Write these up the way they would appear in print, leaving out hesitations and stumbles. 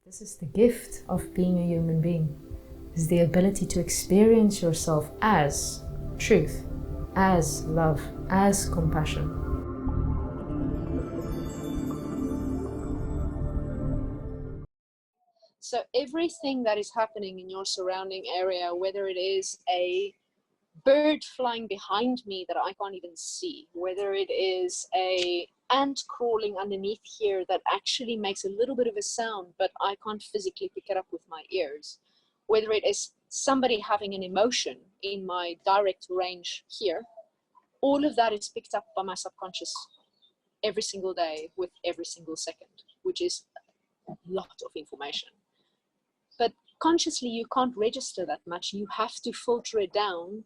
This is the gift of being a human being, is the ability to experience yourself as truth, as love, as compassion. So everything that is happening in your surrounding area, whether it is a bird flying behind me that I can't even see, whether it is a ant crawling underneath here that actually makes a little bit of a sound, but I can't physically pick it up with my ears, whether it is somebody having an emotion in my direct range here, all of that is picked up by my subconscious every single day with every single second, which is a lot of information. But consciously, you can't register that much. You have to filter it down.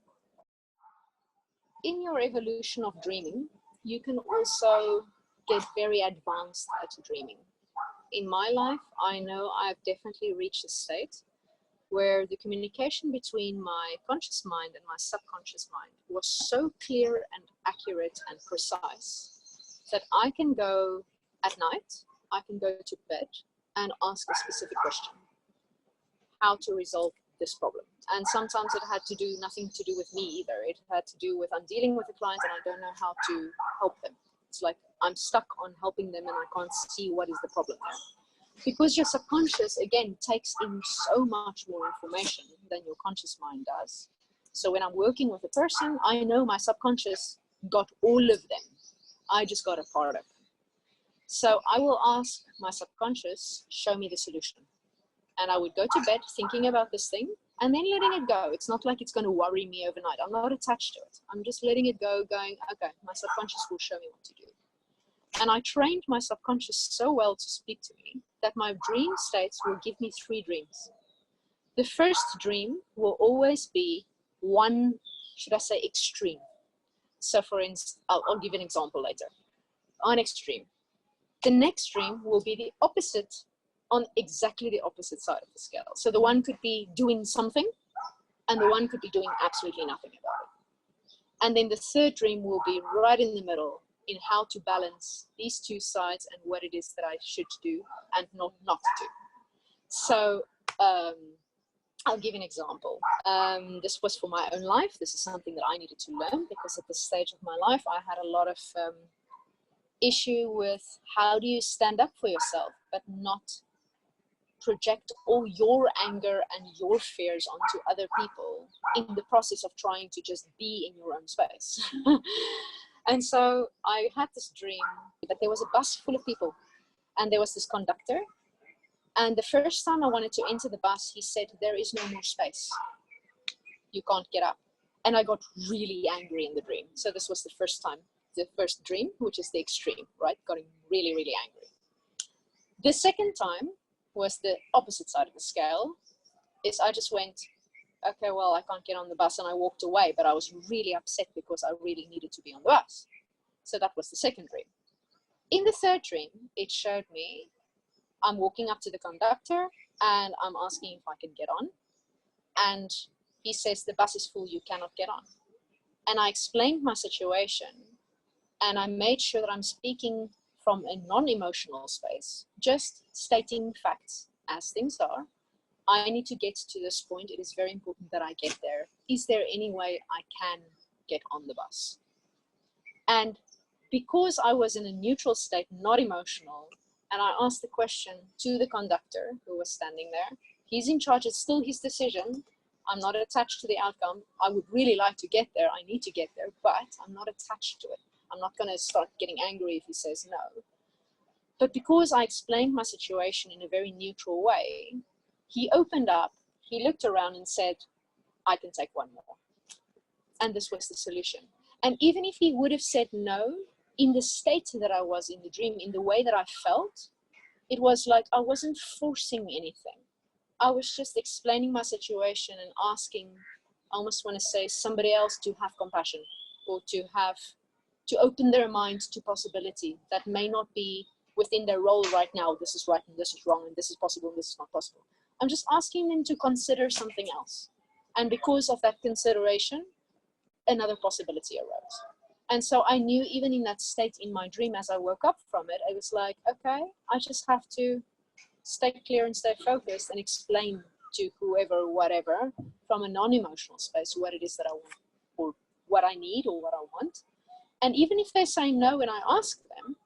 In your evolution of dreaming, you can also get very advanced at dreaming. In my life, I know I've definitely reached a state where the communication between my conscious mind and my subconscious mind was so clear and accurate and precise that I can go at night, I can go to bed and ask a specific question: how to resolve this problem. And sometimes it had to do nothing to do with me either. It had to do with, I'm dealing with a client and I don't know how to help them. It's like I'm stuck on helping them and I can't see what is the problem there. Because your subconscious, again, takes in so much more information than your conscious mind does. So when I'm working with a person, I know my subconscious got all of them. I just got a part of them. So I will ask my subconscious, show me the solution. And I would go to bed thinking about this thing and then letting it go. It's not like it's going to worry me overnight. I'm not attached to it. I'm just letting it go, going, okay, my subconscious will show me what to do. And I trained my subconscious so well to speak to me that my dream states will give me 3 dreams. The first dream will always be one, should I say, extreme. So for instance, I'll give an example later. On extreme. The next dream will be the opposite, on exactly the opposite side of the scale. So the one could be doing something and the one could be doing absolutely nothing about it. And then the third dream will be right in the middle in how to balance these 2 sides and what it is that I should do and not do. So I'll give an example. This was for my own life. This is something that I needed to learn because at this stage of my life, I had a lot of issue with how do you stand up for yourself, but not project all your anger and your fears onto other people in the process of trying to just be in your own space. And so I had this dream that there was a bus full of people and there was this conductor. And the first time I wanted to enter the bus, he said, there is no more space. You can't get up. And I got really angry in the dream. So this was the first time, the first dream, which is the extreme, right? Got really, really angry. The second time was the opposite side of the scale, is I just went, okay, well, I can't get on the bus, and I walked away, but I was really upset because I really needed to be on the bus. So that was the second dream. In the third dream, it showed me I'm walking up to the conductor and I'm asking if I can get on. And he says, the bus is full, you cannot get on. And I explained my situation and I made sure that I'm speaking from a non-emotional space, just stating facts as things are. I need to get to this point. It is very important that I get there. Is there any way I can get on the bus? And because I was in a neutral state, not emotional, and I asked the question to the conductor who was standing there, he's in charge, it's still his decision. I'm not attached to the outcome. I would really like to get there. I need to get there, but I'm not attached to it. I'm not going to start getting angry if he says no. But because I explained my situation in a very neutral way, he opened up, he looked around and said, I can take one more. And this was the solution. And even if he would have said no, in the state that I was in the dream, in the way that I felt, it was like I wasn't forcing anything. I was just explaining my situation and asking, I almost want to say, somebody else to have compassion or to open their mind to possibility that may not be within their role right now. This is right and this is wrong and this is possible and this is not possible. I'm just asking them to consider something else. And because of that consideration, another possibility arose. And so I knew even in that state in my dream, as I woke up from it, I was like, okay, I just have to stay clear and stay focused and explain to whoever, whatever, from a non-emotional space, what it is that I want, or what I need, or what I want. And even if they say no and I ask them,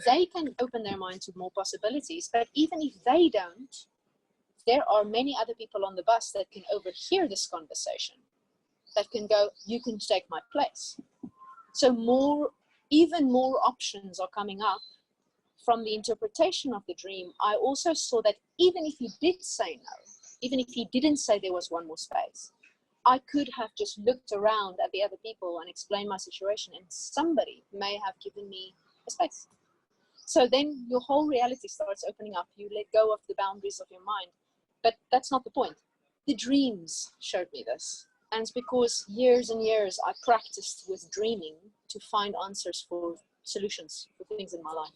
they can open their mind to more possibilities. But even if they don't, there are many other people on the bus that can overhear this conversation, that can go, you can take my place. So even more options are coming up from the interpretation of the dream. I also saw that even if he did say no, even if he didn't say there was one more space, I could have just looked around at the other people and explained my situation, and somebody may have given me a space. So then your whole reality starts opening up. You let go of the boundaries of your mind. But that's not the point. The dreams showed me this. And it's because years and years I practiced with dreaming to find answers for solutions for things in my life.